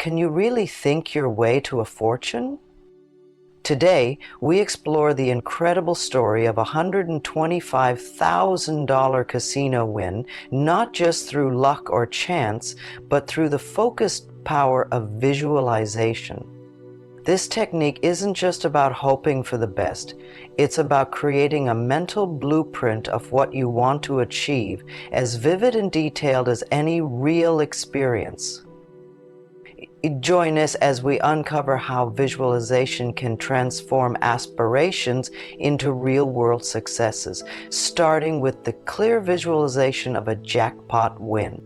Can you really think your way to a fortune? Today, we explore the incredible story of a $125,000 casino win, not just through luck or chance, but through the focused power of visualization. This technique isn't just about hoping for the best. It's about creating a mental blueprint of what you want to achieve, as vivid and detailed as any real experience. Join us as we uncover how visualization can transform aspirations into real-world successes, starting with the clear visualization of a jackpot win.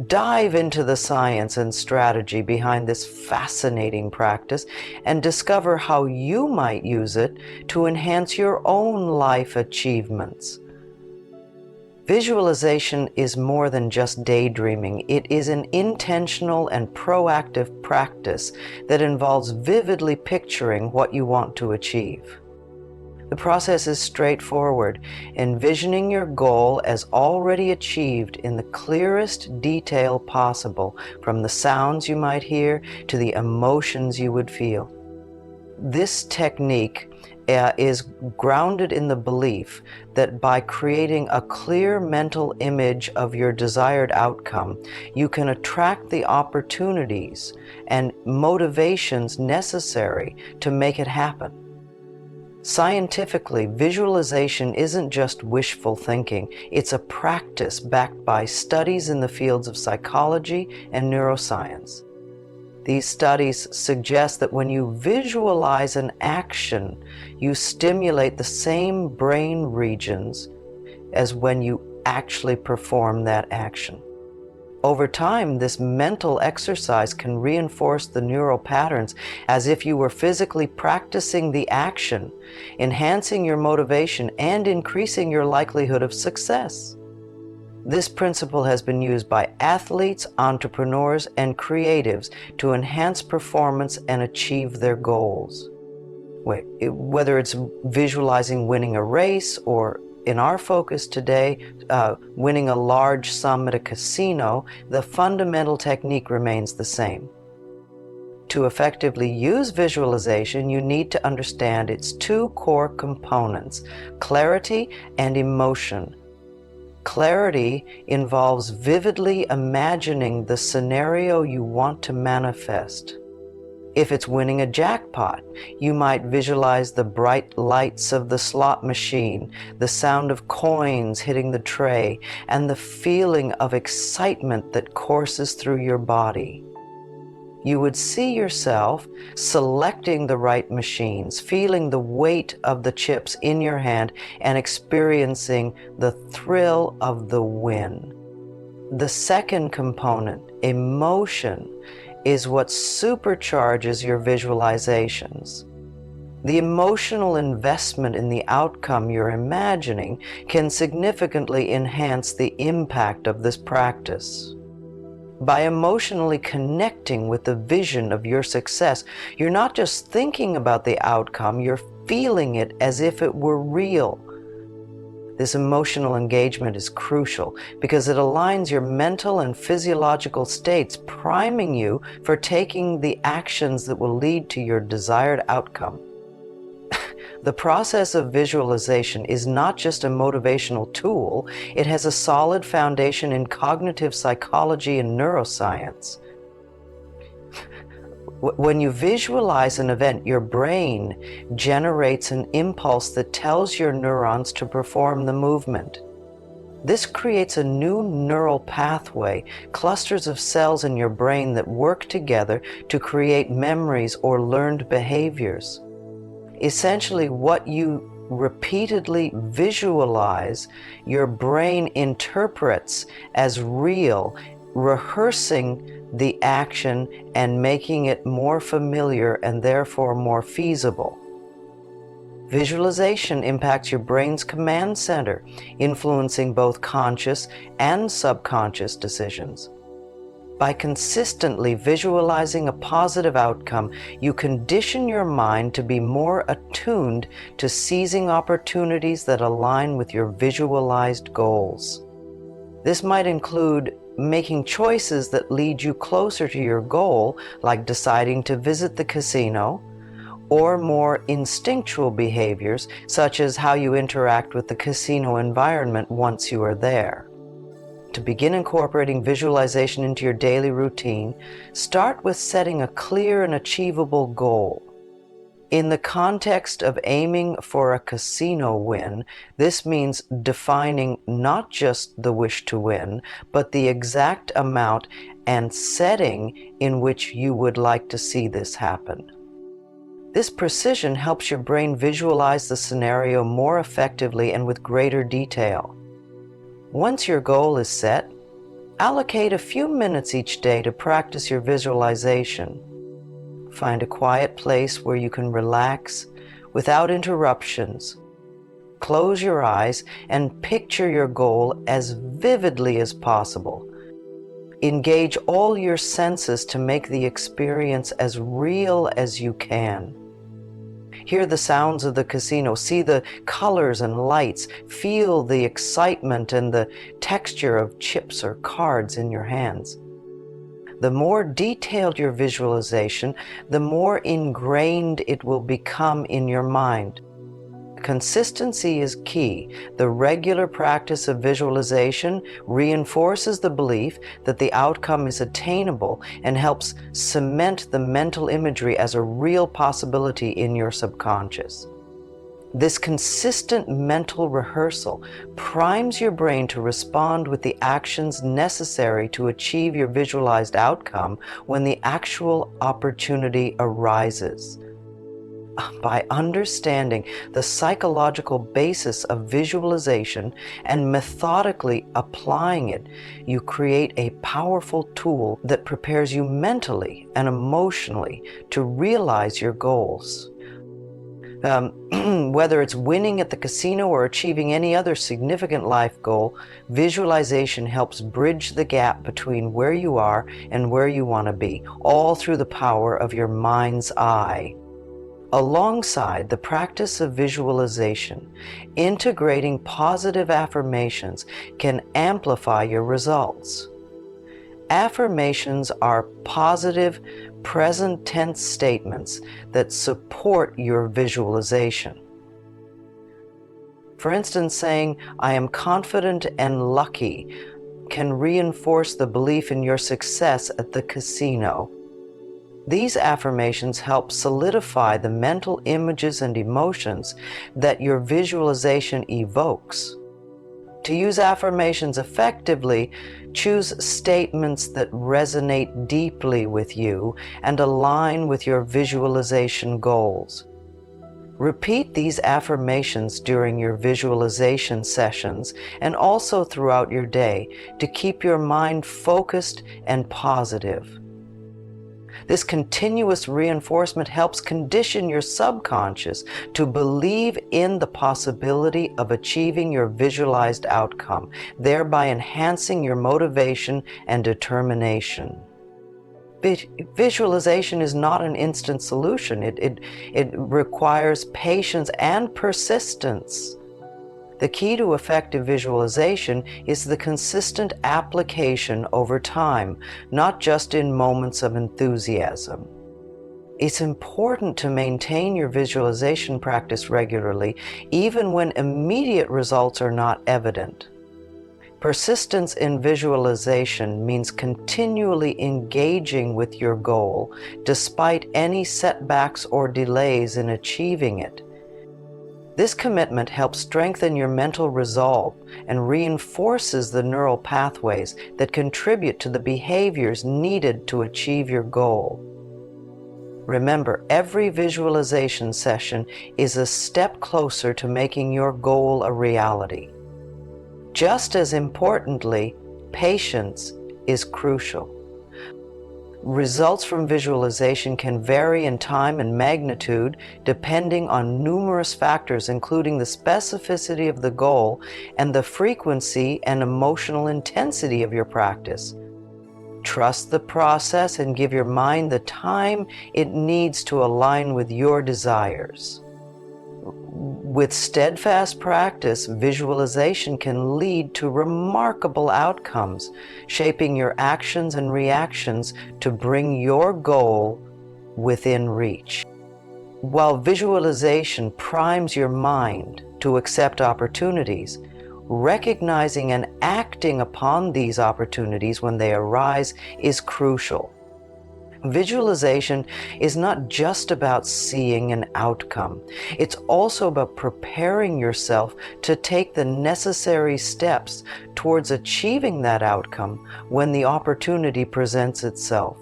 Dive into the science and strategy behind this fascinating practice and discover how you might use it to enhance your own life achievements. Visualization is more than just daydreaming. It is an intentional and proactive practice that involves vividly picturing what you want to achieve. The process is straightforward, envisioning your goal as already achieved in the clearest detail possible, from the sounds you might hear to the emotions you would feel. This technique is grounded in the belief that by creating a clear mental image of your desired outcome, you can attract the opportunities and motivations necessary to make it happen. Scientifically, visualization isn't just wishful thinking. It's a practice backed by studies in the fields of psychology and neuroscience. These studies suggest that when you visualize an action, you stimulate the same brain regions as when you actually perform that action. Over time, this mental exercise can reinforce the neural patterns as if you were physically practicing the action, enhancing your motivation and increasing your likelihood of success. This principle has been used by athletes, entrepreneurs, and creatives to enhance performance and achieve their goals. Whether it's visualizing winning a race or, in our focus today, winning a large sum at a casino, the fundamental technique remains the same. To effectively use visualization, you need to understand its two core components, clarity and emotion. Clarity involves vividly imagining the scenario you want to manifest. If it's winning a jackpot, you might visualize the bright lights of the slot machine, the sound of coins hitting the tray, and the feeling of excitement that courses through your body. You would see yourself selecting the right machines, feeling the weight of the chips in your hand, and experiencing the thrill of the win. The second component, emotion, is what supercharges your visualizations. The emotional investment in the outcome you're imagining can significantly enhance the impact of this practice. By emotionally connecting with the vision of your success, you're not just thinking about the outcome, you're feeling it as if it were real. This emotional engagement is crucial because it aligns your mental and physiological states, priming you for taking the actions that will lead to your desired outcome. The process of visualization is not just a motivational tool, it has a solid foundation in cognitive psychology and neuroscience. When you visualize an event, your brain generates an impulse that tells your neurons to perform the movement. This creates a new neural pathway, clusters of cells in your brain that work together to create memories or learned behaviors. Essentially, what you repeatedly visualize, your brain interprets as real, rehearsing the action and making it more familiar and therefore more feasible. Visualization impacts your brain's command center, influencing both conscious and subconscious decisions. By consistently visualizing a positive outcome, you condition your mind to be more attuned to seizing opportunities that align with your visualized goals. This might include making choices that lead you closer to your goal, like deciding to visit the casino, or more instinctual behaviors, such as how you interact with the casino environment once you are there. To begin incorporating visualization into your daily routine, start with setting a clear and achievable goal. In the context of aiming for a casino win, this means defining not just the wish to win, but the exact amount and setting in which you would like to see this happen. This precision helps your brain visualize the scenario more effectively and with greater detail. Once your goal is set, allocate a few minutes each day to practice your visualization. Find a quiet place where you can relax without interruptions. Close your eyes and picture your goal as vividly as possible. Engage all your senses to make the experience as real as you can. Hear the sounds of the casino, see the colors and lights, feel the excitement and the texture of chips or cards in your hands. The more detailed your visualization, the more ingrained it will become in your mind. Consistency is key. The regular practice of visualization reinforces the belief that the outcome is attainable and helps cement the mental imagery as a real possibility in your subconscious. This consistent mental rehearsal primes your brain to respond with the actions necessary to achieve your visualized outcome when the actual opportunity arises. By understanding the psychological basis of visualization and methodically applying it, you create a powerful tool that prepares you mentally and emotionally to realize your goals. Whether it's winning at the casino or achieving any other significant life goal, visualization helps bridge the gap between where you are and where you want to be, all through the power of your mind's eye. Alongside the practice of visualization, integrating positive affirmations can amplify your results. Affirmations are positive, present tense statements that support your visualization. For instance, saying, "I am confident and lucky," can reinforce the belief in your success at the casino. These affirmations help solidify the mental images and emotions that your visualization evokes. To use affirmations effectively, choose statements that resonate deeply with you and align with your visualization goals. Repeat these affirmations during your visualization sessions and also throughout your day to keep your mind focused and positive. This continuous reinforcement helps condition your subconscious to believe in the possibility of achieving your visualized outcome, thereby enhancing your motivation and determination. Visualization is not an instant solution. It requires patience and persistence. The key to effective visualization is the consistent application over time, not just in moments of enthusiasm. It's important to maintain your visualization practice regularly, even when immediate results are not evident. Persistence in visualization means continually engaging with your goal, despite any setbacks or delays in achieving it. This commitment helps strengthen your mental resolve and reinforces the neural pathways that contribute to the behaviors needed to achieve your goal. Remember, every visualization session is a step closer to making your goal a reality. Just as importantly, patience is crucial. Results from visualization can vary in time and magnitude depending on numerous factors, including the specificity of the goal and the frequency and emotional intensity of your practice. Trust the process and give your mind the time it needs to align with your desires. With steadfast practice, visualization can lead to remarkable outcomes, shaping your actions and reactions to bring your goal within reach. While visualization primes your mind to accept opportunities, recognizing and acting upon these opportunities when they arise is crucial. Visualization is not just about seeing an outcome. It's also about preparing yourself to take the necessary steps towards achieving that outcome when the opportunity presents itself.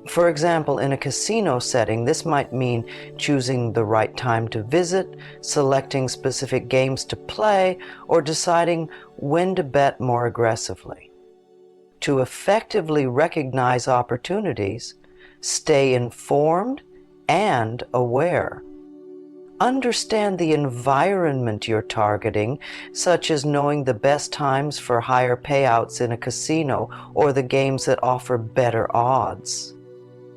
For example, in a casino setting, this might mean choosing the right time to visit, selecting specific games to play, or deciding when to bet more aggressively. To effectively recognize opportunities, stay informed and aware. Understand the environment you're targeting, such as knowing the best times for higher payouts in a casino or the games that offer better odds.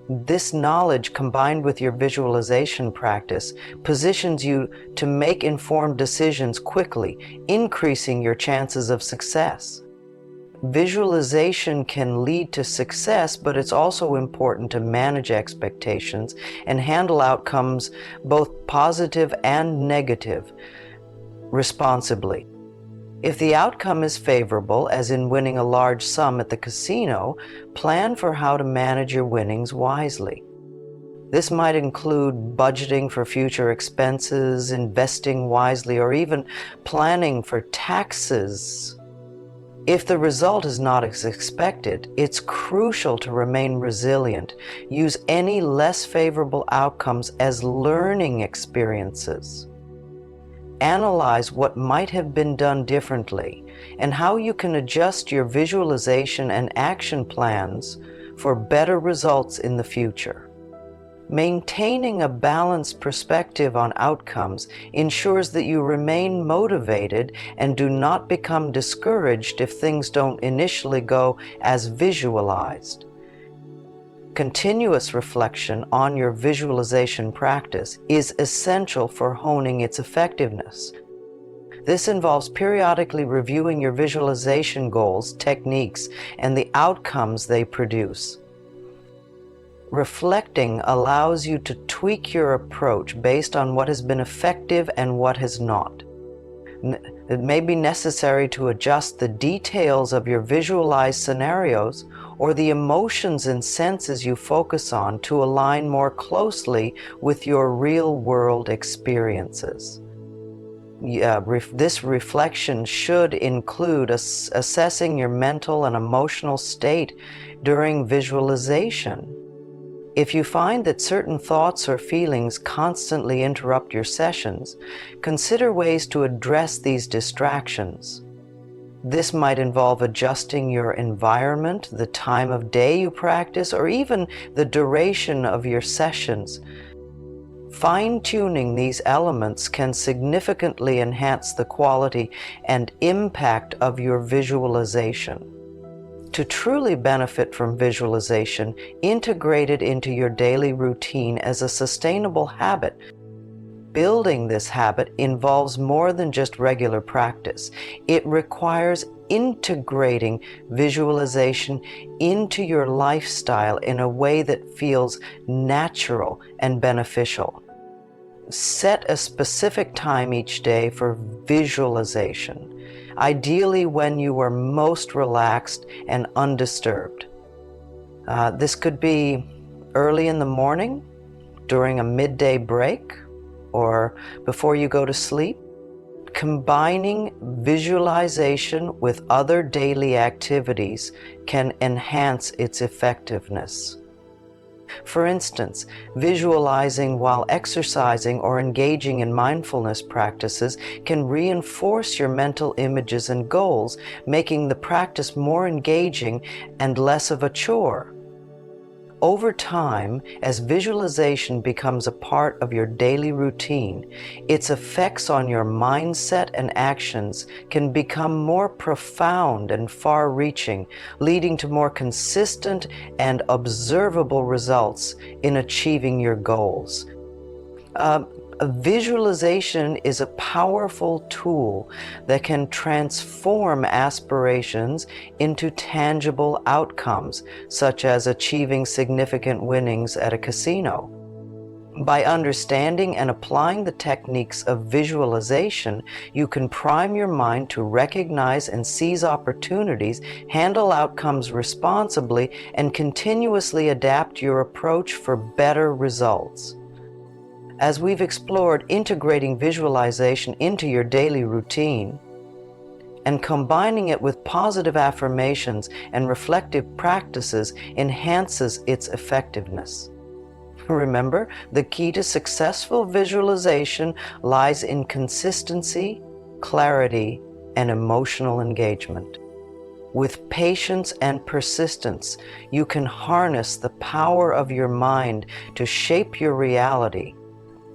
This knowledge, combined with your visualization practice, positions you to make informed decisions quickly, increasing your chances of success. Visualization can lead to success, but it's also important to manage expectations and handle outcomes, both positive and negative, responsibly. If the outcome is favorable, as in winning a large sum at the casino, plan for how to manage your winnings wisely. This might include budgeting for future expenses, investing wisely, or even planning for taxes. If the result is not as expected, it's crucial to remain resilient. Use any less favorable outcomes as learning experiences. Analyze what might have been done differently and how you can adjust your visualization and action plans for better results in the future. Maintaining a balanced perspective on outcomes ensures that you remain motivated and do not become discouraged if things don't initially go as visualized. Continuous reflection on your visualization practice is essential for honing its effectiveness. This involves periodically reviewing your visualization goals, techniques, and the outcomes they produce. Reflecting allows you to tweak your approach based on what has been effective and what has not. It may be necessary to adjust the details of your visualized scenarios or the emotions and senses you focus on to align more closely with your real-world experiences. This reflection should include assessing your mental and emotional state during visualization. If you find that certain thoughts or feelings constantly interrupt your sessions, consider ways to address these distractions. This might involve adjusting your environment, the time of day you practice, or even the duration of your sessions. Fine-tuning these elements can significantly enhance the quality and impact of your visualization. To truly benefit from visualization, integrate it into your daily routine as a sustainable habit. Building this habit involves more than just regular practice. It requires integrating visualization into your lifestyle in a way that feels natural and beneficial. Set a specific time each day for visualization, ideally when you are most relaxed and undisturbed. This could be early in the morning, during a midday break, or before you go to sleep. Combining visualization with other daily activities can enhance its effectiveness. For instance, visualizing while exercising or engaging in mindfulness practices can reinforce your mental images and goals, making the practice more engaging and less of a chore. Over time, as visualization becomes a part of your daily routine, its effects on your mindset and actions can become more profound and far-reaching, leading to more consistent and observable results in achieving your goals. A visualization is a powerful tool that can transform aspirations into tangible outcomes, such as achieving significant winnings at a casino. By understanding and applying the techniques of visualization, you can prime your mind to recognize and seize opportunities, handle outcomes responsibly, and continuously adapt your approach for better results. As we've explored integrating visualization into your daily routine and combining it with positive affirmations and reflective practices enhances its effectiveness. Remember, the key to successful visualization lies in consistency, clarity, and emotional engagement. With patience and persistence, you can harness the power of your mind to shape your reality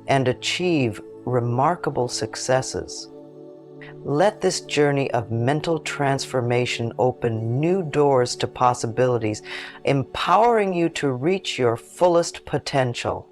and achieve remarkable successes. Let this journey of mental transformation open new doors to possibilities, empowering you to reach your fullest potential.